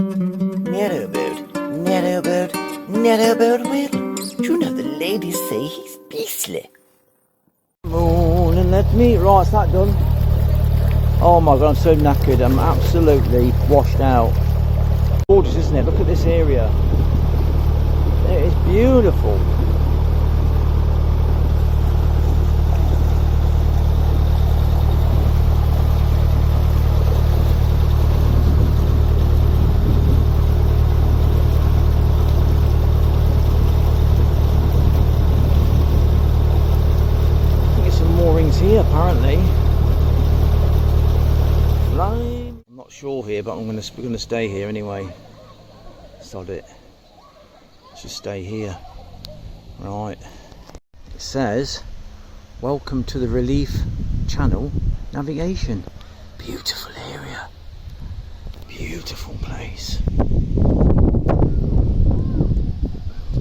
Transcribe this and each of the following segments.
Narrowboat, Narrowboat, Narrowboatwill. Do you know the ladies say he's beastly? Moon and let me. Right, is that done? Oh my god, I'm so knackered. I'm absolutely washed out. Gorgeous, isn't it? Look at this area. It is beautiful. Here apparently. I'm not sure here, but we're gonna stay here anyway. Sod it. Let's just stay here. Right. It says, "Welcome to the Relief Channel Navigation." Beautiful area. Beautiful place.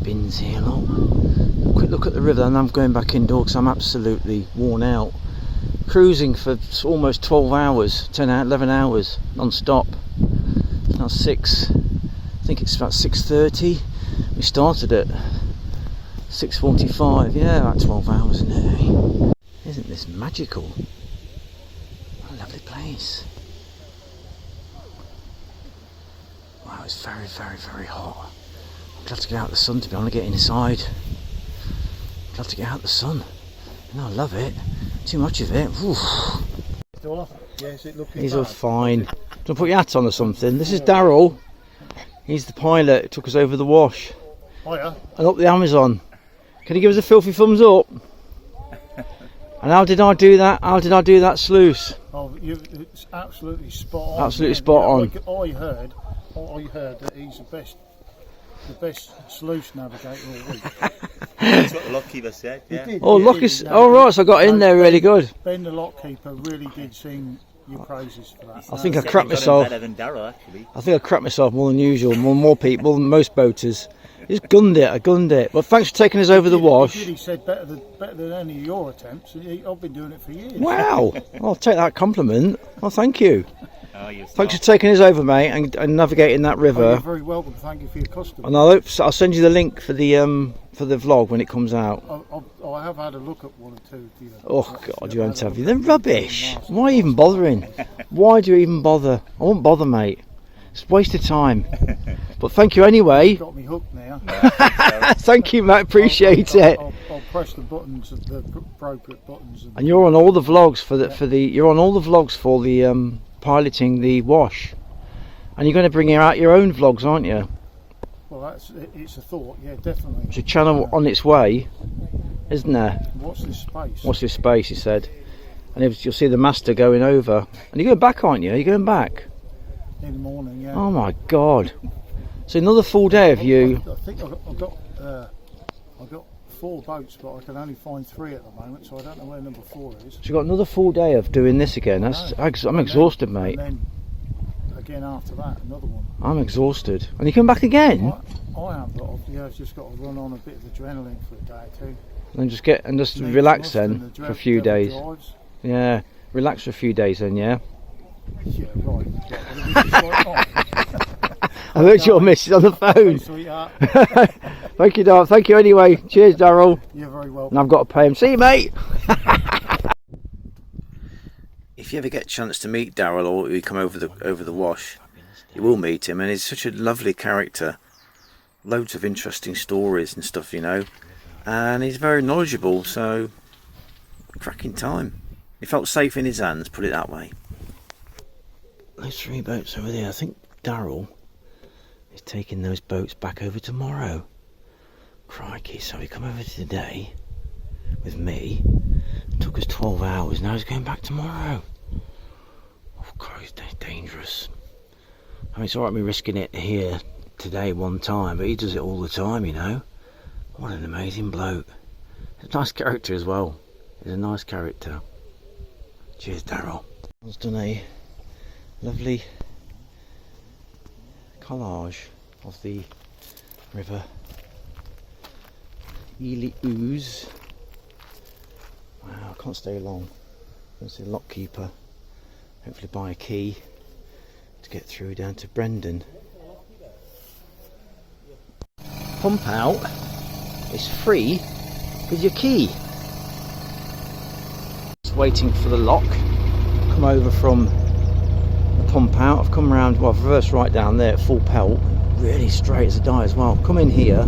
Bins here, look. Quick look at the river, and I'm going back indoors because I'm absolutely worn out. Cruising for almost 12 hours, 11 hours non-stop. It's now 6, I think it's about 6:30. We started at 6:45. Yeah, about 12 hours, isn't it? Isn't this magical? What a lovely place. Wow, it's very, very, very hot. I'm glad to get out of the sun, to be honest, get inside. Glad to get out of the sun. No, I love it. Too much of it. He's all fine. Don't put your hat on or something. This is Daryl. He's the pilot who took us over the wash. Oh yeah. And up the Amazon. Can you give us a filthy thumbs up? And how did I do that? How did I do that sluice? Oh, it's absolutely spot on. Absolutely spot on. I heard that he's the best sluice navigator all week. That's what the lockkeeper said, yeah. Oh, look, it's... Oh, right, so I got in there really good. Ben, the lockkeeper, really did sing your praises for that. I think I crapped myself. Better than Darryl, actually. I think I crapped myself more than usual, more people than most boaters. Just gunned it, I gunned it. Well, thanks for taking us over the wash. He said better than any of your attempts. I've been doing it for years. Wow, I'll take that compliment. Well, thank you. Oh, thanks for taking us over, mate, and navigating that river. Oh, you're very welcome. Thank you for your custom. And I'll send you the link for the vlog when it comes out. I have had a look at one or two. Oh God, you won't have you. They're rubbish. Why even bothering? Why do you even bother? I won't bother, mate. It's a waste of time. But thank you anyway. Got me hooked now. Thank you, mate. Appreciate it. I'll press the buttons, the appropriate buttons. And you're on all the vlogs you're on all the vlogs for the piloting the wash, and you're going to bring out your own vlogs, aren't you? Well, it's a thought, yeah, definitely. It's a channel on its way, isn't there? What's this space? What's this space? He said, and you'll see the master going over. And you're going back, aren't you? You're going back in the morning, yeah. Oh my God! So another full day of you. I think I've got 4 boats, but I can only find 3 at the moment, so I don't know where number 4 is. So you've got another full day of doing this again. I'm exhausted, mate. And then again after that, another one. I'm exhausted. And you come back again? I am, but I've just got to run on a bit of adrenaline for a day or two. And just relax then for a few days. Drives. Yeah, relax for a few days then, yeah. Yeah, right. Yeah, I heard your missus on the phone. Sweetheart. Thank you, Darryl. Thank you anyway. Cheers, Daryl. You're very welcome. And I've got to pay him. See you, mate. If you ever get a chance to meet Daryl, or you come over the wash, you will meet him, and he's such a lovely character. Loads of interesting stories and stuff, you know, and he's very knowledgeable. So, cracking time. He felt safe in his hands, put it that way. Those 3 boats over there. I think Daryl is taking those boats back over tomorrow. Crikey, so he come over today with me. It took us 12 hours, now he's going back tomorrow. Oh Christ, that's dangerous. I mean, it's alright me risking it here today one time, but he does it all the time, you know. What an amazing bloke. He's a nice character as well. He's a nice character. Cheers, Daryl. I've done a lovely collage of the river Ely Ooze. Wow, I can't stay long. I'm going to see the lockkeeper. Hopefully buy a key to get through down to Brendan. pump out is free with your key. Just waiting for the lock. Come over from the pump out. I've come around, well, I've reversed right down there at full pelt. Really straight as a die as well. Come in here.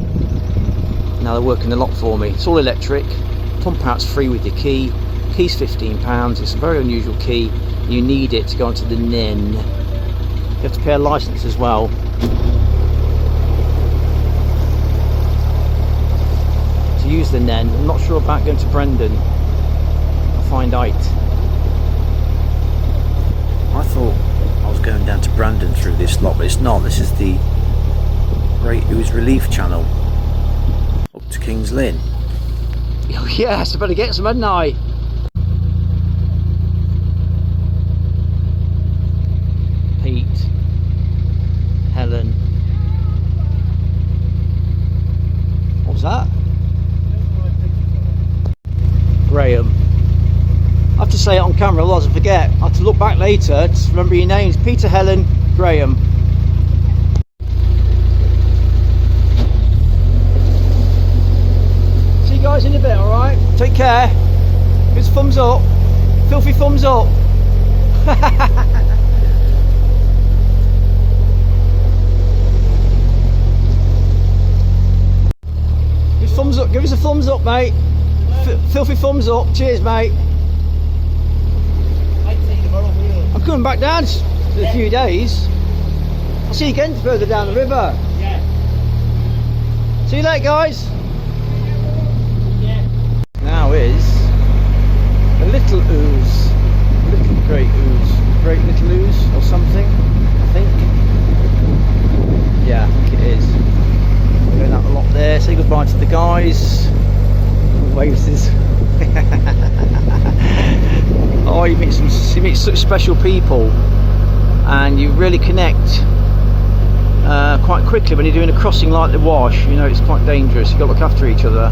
Now they're working the lock for me. It's all electric. Pump out's free with your key. Key's £15. It's a very unusual key. You need it to go onto the NEN. You have to pay a license as well. To use the NEN. I'm not sure about going to Brendan. I'll find out. I thought I was going down to Brandon through this lot, but it's not. This is the Great Ouse Relief Channel up to King's Lynn. Oh yes, I better get some, hadn't I? Pete, Helen. What was that? Graham. I have to say it on camera, otherwise I forget. I have to look back later to remember your names. Peter, Helen, Graham. See you guys in a bit, alright? Take care. Give us a thumbs up. Filthy thumbs up. Thumbs up, give us a thumbs up, mate. Filthy thumbs up. Cheers, mate. I'm coming back down in a few days. I'll see you again further down the river. Yeah. See you later, guys. Yeah. Now is a little ooze, little great ooze, great little ooze or something. I think. Yeah, I think it is. We're going out a lot there. Say goodbye to the guys. Waves is. Oh, you meet such special people, and you really connect quite quickly when you're doing a crossing like the Wash. You know, it's quite dangerous. You've got to look after each other.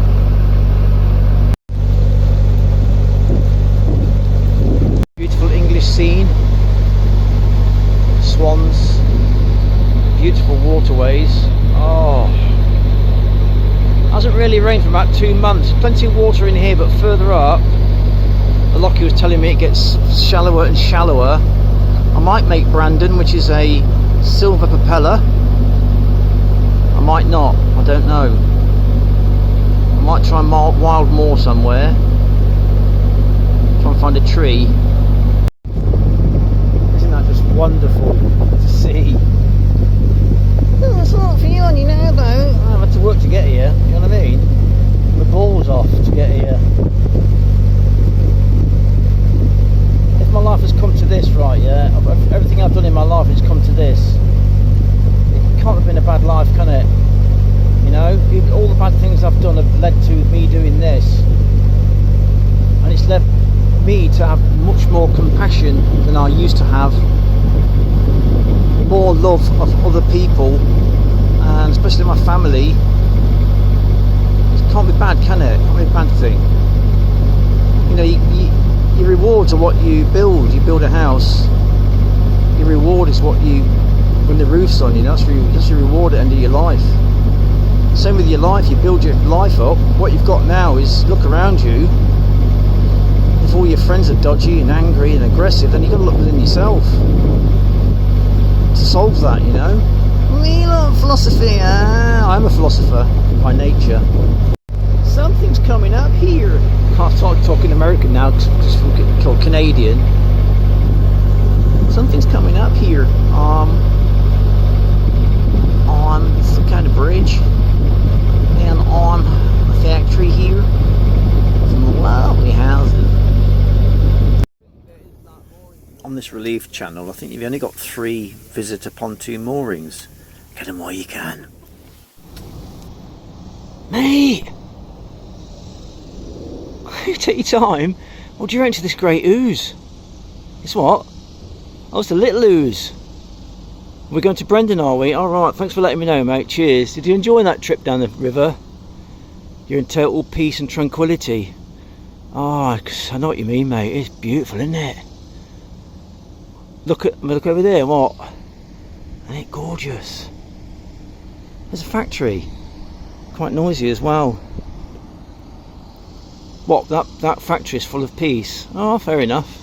Beautiful English scene, swans, beautiful waterways. Oh. Hasn't really rained for about 2 months. Plenty of water in here, but further up, the Lockie was telling me it gets shallower and shallower. I might make Brandon, which is a silver propeller. I might not, I don't know. I might try wild moor somewhere. Try and find a tree. Isn't that just wonderful to see? Oh, it's not for you on your narrowboat. I've had to work to get here, you know what I mean? My balls off to get here. If my life has come to this, right, yeah, everything I've done in my life has come to this. It can't have been a bad life, can it? You know, all the bad things I've done have led to me doing this. And it's led me to have much more compassion than I used to have. More love of other people, and especially my family. It can't be bad, can it? It can't be a bad thing. You know, your rewards are what you build. You build a house, your reward is what you, when the roof's on, you know, that's your reward at the end of your life. Same with your life. You build your life up. What you've got now is, look around you. If all your friends are dodgy and angry and aggressive, then you've got to look within yourself to solve that, you know. We love philosophy. I'm a philosopher by nature. Something's coming up here. Can't start talking American now because I'm called Canadian. Something's coming up here. On some kind of bridge, and on a factory here. Some lovely houses. On this relief channel, I think you've only got 3 visitor pontoon moorings. Get them while you can. Mate! You take your time. What do you reckon to this Great Ouse? It's what? Oh, it's a little ooze. We're going to Brendan, are we? Alright, thanks for letting me know, mate. Cheers. Did you enjoy that trip down the river? You're in total peace and tranquility. Oh, I know what you mean, mate. It's beautiful, isn't it? Look over there, what? Ain't it gorgeous? There's a factory. Quite noisy as well. What, that factory's full of peas? Oh, fair enough.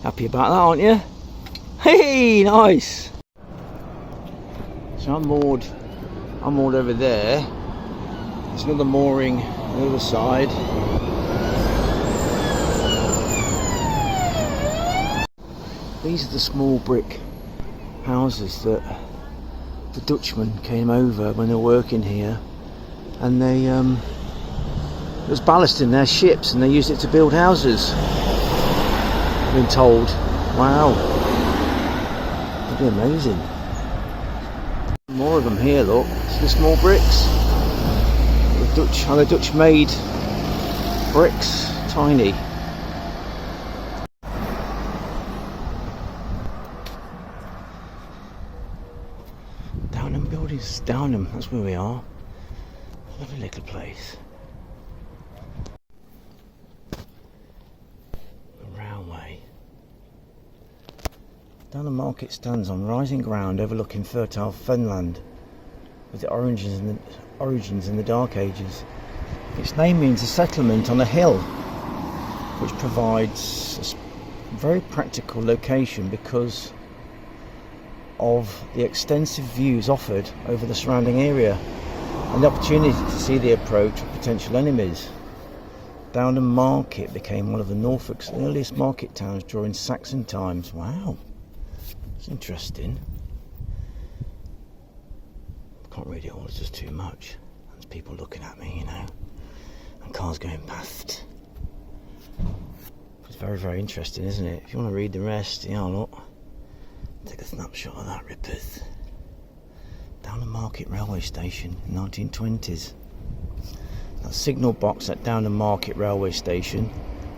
Happy about that, aren't you? Hey, nice! So I'm moored over there. There's another mooring on the other side. These are the small brick houses that the Dutchmen came over when they were working here, and they there was ballast in their ships and they used it to build houses. I've been told. Wow, that'd be amazing. More of them here, look. See the small bricks? The Dutch, how the Dutch made bricks tiny. Downham Buildings, Downham, that's where we are. Lovely little place. The railway. Downham Market stands on rising ground overlooking fertile fenland, with the origins in the Dark Ages. Its name means a settlement on a hill, which provides a very practical location because of the extensive views offered over the surrounding area and the opportunity to see the approach of potential enemies. Downham Market became one of the Norfolk's earliest market towns during Saxon times. Wow, it's interesting. Can't read it all, it's just too much. There's people looking at me, you know, and cars going past. It's very, very interesting, isn't it? If you want to read the rest, yeah, look. Take a snapshot of that, rippers. Downham Market Railway Station in 1920s. That signal box at Downham Market Railway Station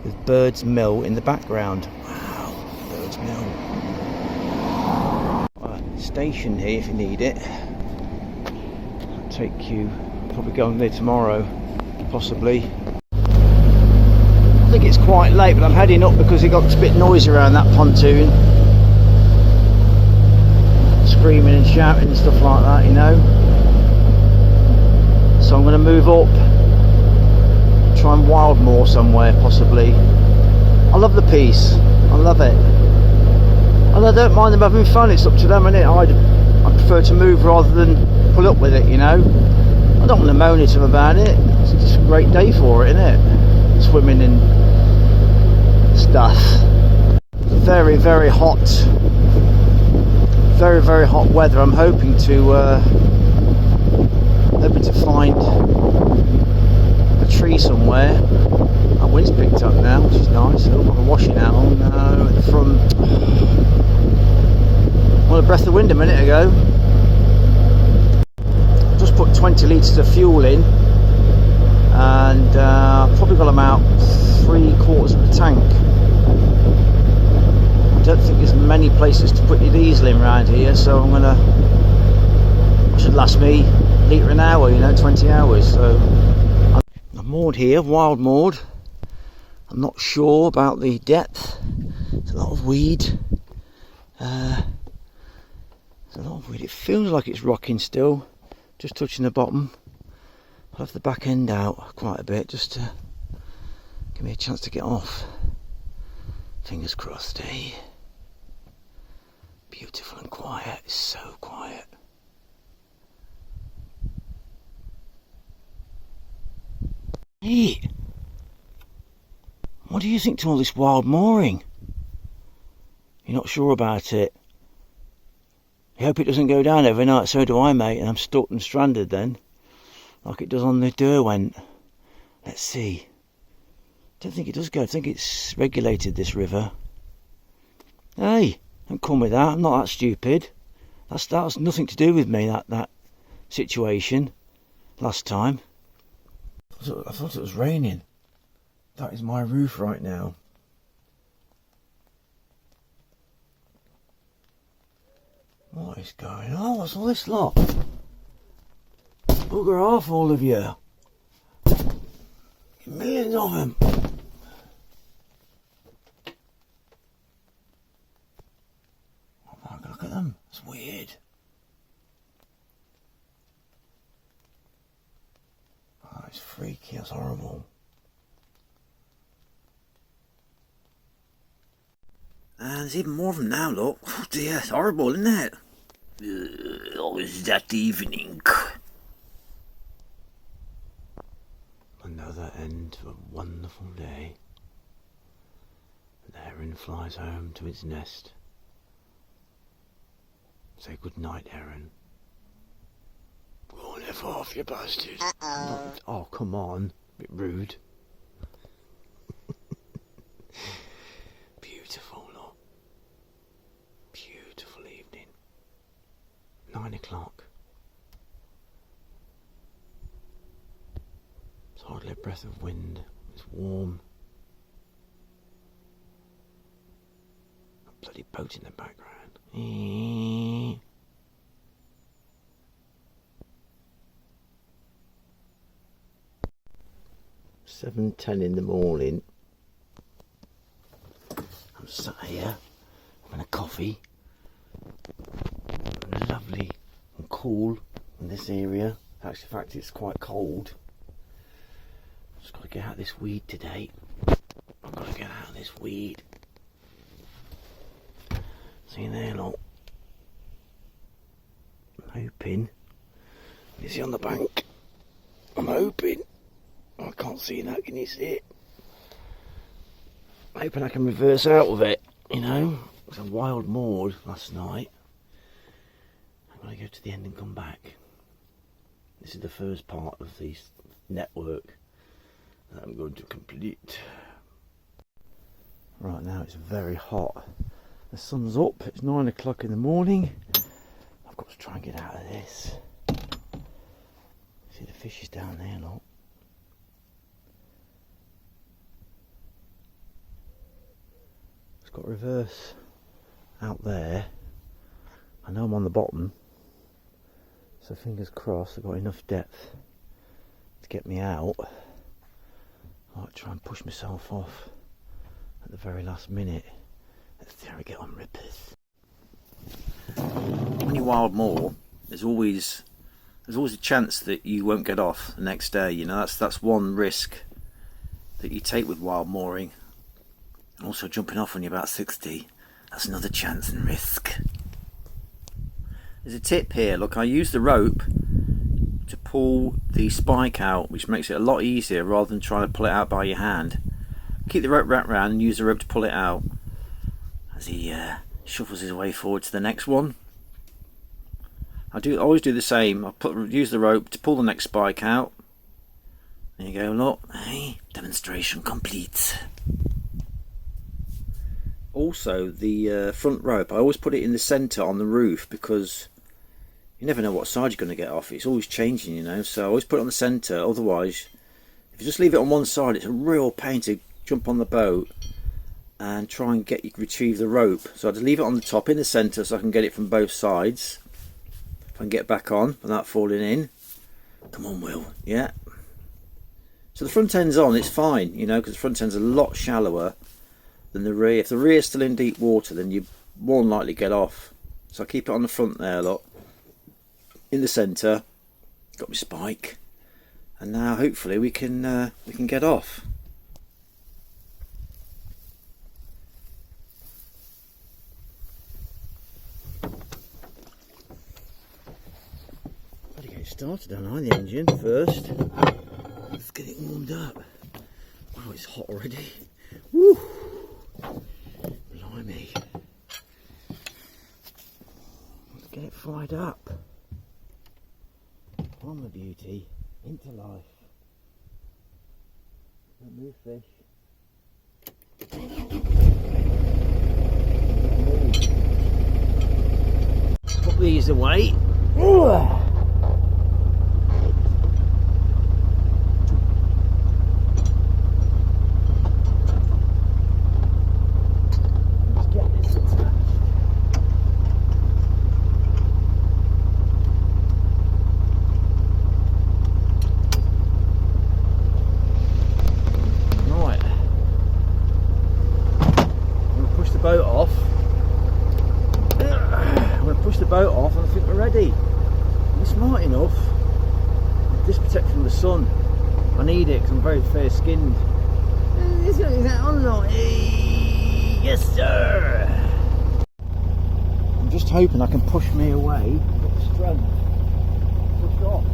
with Bird's Mill in the background. Wow, Bird's Mill. Station here if you need it. I'll take you, probably going there tomorrow, possibly. I think it's quite late, but I'm heading up because it got a bit noisy around that pontoon. Screaming and shouting and stuff like that, you know. So I'm going to move up, try and Wildmoor somewhere possibly. I love the piece, I love it, and I don't mind them having fun. It's up to them, innit? I prefer to move rather than pull up with it, you know. I don't want to moan at them about it. It's just a great day for it, isn't it? Swimming and stuff. Very, very hot. Very, very hot weather. I'm hoping to find a tree somewhere. That wind's picked up now, which is nice. It looks like a washing out. Oh no, at the front. Well, a breath of wind a minute ago. Just put 20 litres of fuel in, and probably got about 3/4 of the tank. I don't think there's many places to put your diesel in around here, so it should last me a litre an hour, you know, 20 hours. So I'm moored here, wild moored. I'm not sure about the depth. There's a lot of weed. It feels like it's rocking still, just touching the bottom. I'll have the back end out quite a bit just to give me a chance to get off. Fingers crossed, eh? Beautiful and quiet, it's so quiet. Hey, what do you think to all this wild mooring? You're not sure about it? I hope it doesn't go down overnight, so do I, mate, and I'm stuck and stranded then, like it does on the Derwent. Let's see. Don't think it does go, I think it's regulated, this river. Hey, don't come with that, I'm not that stupid. That's nothing to do with me, that situation last time. I thought it was raining. That is my roof right now. What is going on? What's all this lot? Bugger off, all of you. Millions of them. Oh, look at them. It's weird. It's freaky, that's horrible. And there's even more of them now, look. Oh dear, it's horrible, isn't it? Oh, it's that evening. Another end to a wonderful day. The heron flies home to its nest. Say good night, heron. Go on, F off, you bastard. Oh, come on. A bit rude. Beautiful, look. Beautiful evening. 9 o'clock. It's hardly a breath of wind. It's warm. A bloody boat in the background. 7:10 in the morning. I'm sat here having a coffee. Lovely and cool in this area. Actually, in fact, it's quite cold. Just got to get out of this weed today. I've got to get out of this weed. See there, look. I'm hoping. Is he on the bank? I'm hoping. I can't see that, can you see it? I'm hoping I can reverse out of it, you know. It was a wild moor last night. I'm going to go to the end and come back. This is the first part of the network that I'm going to complete. Right now it's very hot. The sun's up, it's 9 o'clock in the morning. I've got to try and get out of this. See the fish is down there, look. It's got reverse out there. I know I'm on the bottom, so fingers crossed I've got enough depth to get me out. I might try and push myself off at the very last minute. Let's see how we get on, rippers. When you wild moor, there's always a chance that you won't get off the next day. You know, that's one risk that you take with wild mooring. And also jumping off when you're about 60, that's another chance and risk. There's a tip here. Look, I use the rope to pull the spike out, which makes it a lot easier rather than trying to pull it out by your hand. Keep the rope wrapped round and use the rope to pull it out as he shuffles his way forward to the next one. I always do the same. I use the rope to pull the next spike out. There you go, look. Hey, demonstration complete. Also, the front rope, I always put it in the centre on the roof because you never know what side you're going to get off. It's always changing, you know, so I always put it on the centre. Otherwise, if you just leave it on one side, it's a real pain to jump on the boat and try and retrieve the rope. So I just leave it on the top in the centre so I can get it from both sides. If I can get back on without falling in. Come on, Will. Yeah. So the front end's on, it's fine, you know, because the front end's a lot shallower than the rear. If the rear's still in deep water, then you more than likely get off. So I keep it on the front there, look. In the centre. Got my spike. And now hopefully we can get off. Better get it started, don't I? The engine first. Let's get it warmed up. Oh, it's hot already. Woo! Blimey. Let's get it fired up. On the beauty, into life. Don't move, fish. Put these away. Boat off. I'm going to push the boat off and I think we're ready. We're smart enough. This protects from the sun. I need it because I'm very fair skinned. Is that on or not? Hey, yes sir! I'm just hoping I can push me away. I've got the strength. Push off.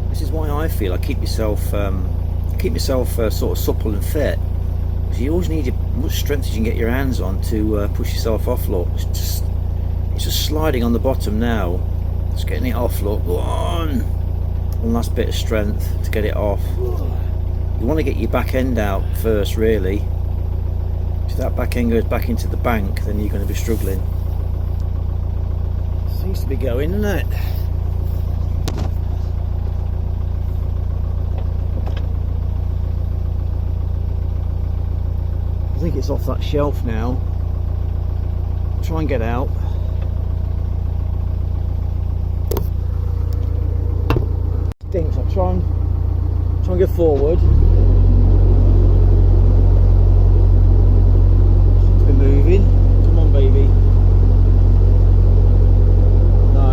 This is why I feel I keep myself sort of supple and fit. Because you always need as much strength as you can get your hands on to push yourself off. Look, it's just sliding on the bottom now. Just getting it off. Look, go on. One last bit of strength to get it off. You want to get your back end out first, really. If that back end goes back into the bank, then you're going to be struggling. Seems to be going, doesn't it? I think it's off that shelf now. Try and get out. Stinks. I'll try and go forward. Seems to be moving. Come on, baby. No.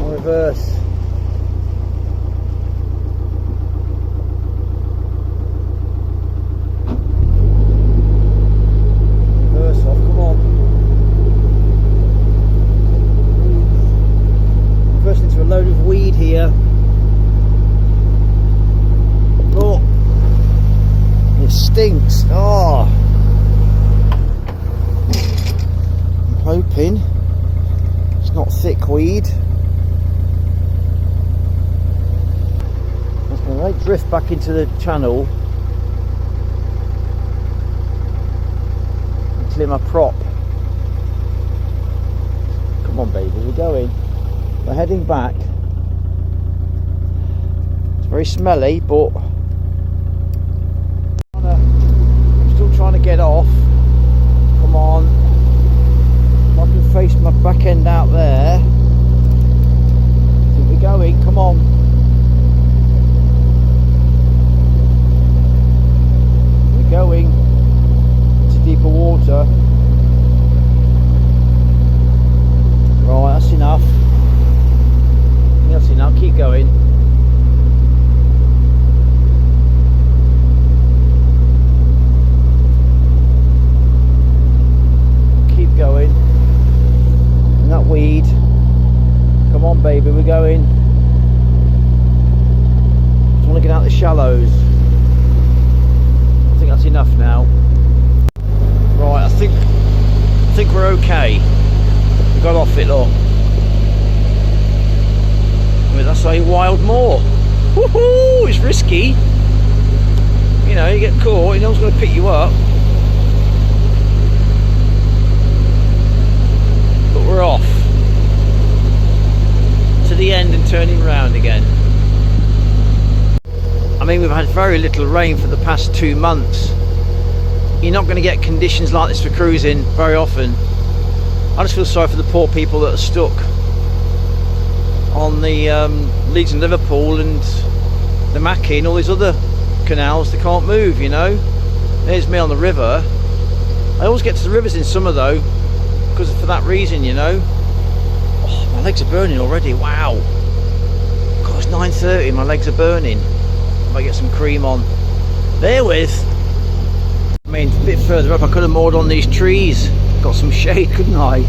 More reverse. Load of weed here. Oh, it stinks. Oh, I'm hoping it's not thick weed. I'm going to let it drift back into the channel and clear my prop. Come on, baby, we're going. We're heading back. It's very smelly, but I'm still trying to get off. Come on. If I can face my back end out there. I think we're going. Come on. We're going to deeper water. Right, that's enough. That's enough, keep going. Keep going. And that weed. Come on, baby, we're going. Just want to get out the shallows. I think that's enough now. Right, I think we're okay. We got off it, look. That's a wild moor. Woohoo! It's risky. You know, you get caught, no one's going to pick you up. But we're off to the end and turning round again. I mean, we've had very little rain for the past 2 months. You're not going to get conditions like this for cruising very often. I just feel sorry for the poor people that are stuck on the Leeds and Liverpool and the Mackie and all these other canals. They can't move, you know. There's me on the river. I always get to the rivers in summer though, because for that reason, you know. Oh, my legs are burning already. Wow. God, it's 9:30. My legs are burning. If I get some cream on. Therewith, I mean, a bit further up, I could have moored on these trees. Got some shade, couldn't I?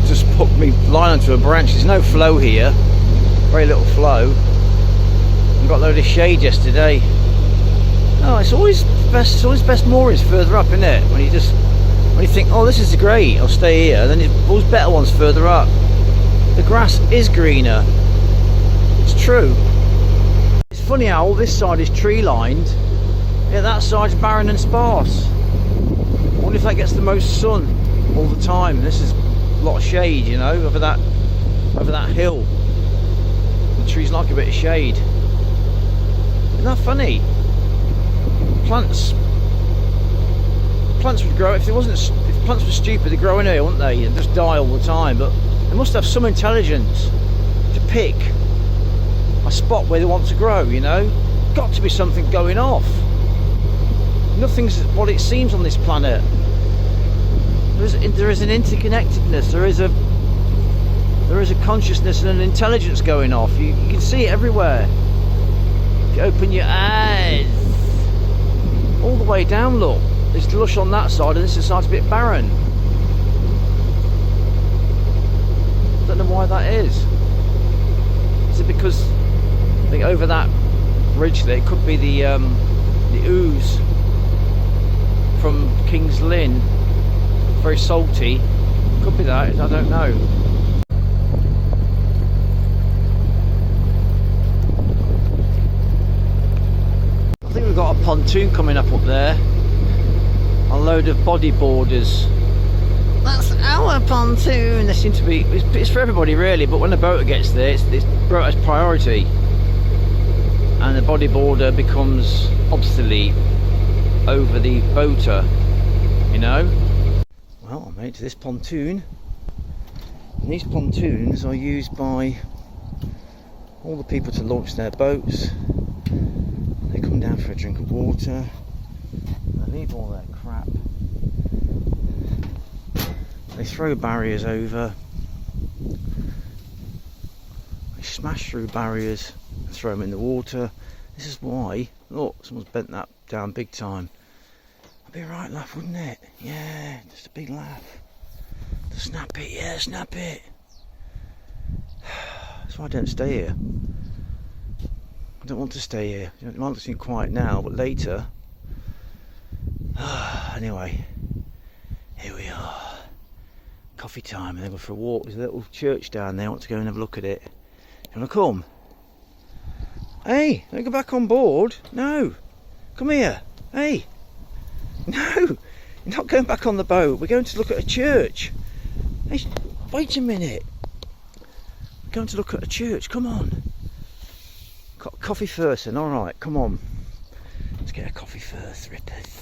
Just put me line onto a branch. There's no flow here, very little flow. I got a load of shade yesterday. No, it's always best moorings further up, isn't it? When you think, oh, this is great, I'll stay here. Then there's always better ones further up. The grass is greener. It's true. It's funny how all this side is tree lined. Yeah, that side's barren and sparse. I wonder if that gets the most sun all the time. This is a lot of shade, you know, over that hill. The trees like a bit of shade. Isn't that funny? Plants would grow if plants were stupid. They grow in here, wouldn't they, and just die all the time. But they must have some intelligence to pick a spot where they want to grow, you know. Got to be something going off. Nothing's what it seems on this planet. there is an interconnectedness. There is a consciousness and an intelligence going off. You can see it everywhere. If you open your eyes, all the way down, look. There's lush on that side, and this side's a bit barren. Don't know why that is. Is it because I think over that ridge there, it could be the ooze from King's Lynn, very salty. Could be that. I don't know. I think we've got a pontoon coming up there. A load of bodyboarders. That's our pontoon. There seem to be. It's for everybody really, but when the boater gets there, it's boater's priority, and the bodyboarder becomes obsolete over the boater. You know. Well, I made it to this pontoon, and these pontoons are used by all the people to launch their boats. They come down for a drink of water. They leave all their crap. They throw barriers over. They smash through barriers and throw them in the water. This is why. Look, someone's bent that down big time. That'd be a right laugh, wouldn't it? Yeah, just a big laugh. Snap it, yeah, snap it. That's why I don't stay here. I don't want to stay here. It might seem quiet now, but later. Anyway, here we are. Coffee time, and then go for a walk. There's a little church down there. I want to go and have a look at it. You want to come? Hey, don't go back on board. No, come here. Hey, no, you're not going back on the boat. We're going to look at a church. Hey, wait a minute. We're going to look at a church. Come on. Got coffee first, then. All right, come on. Let's get a coffee first, Rippers.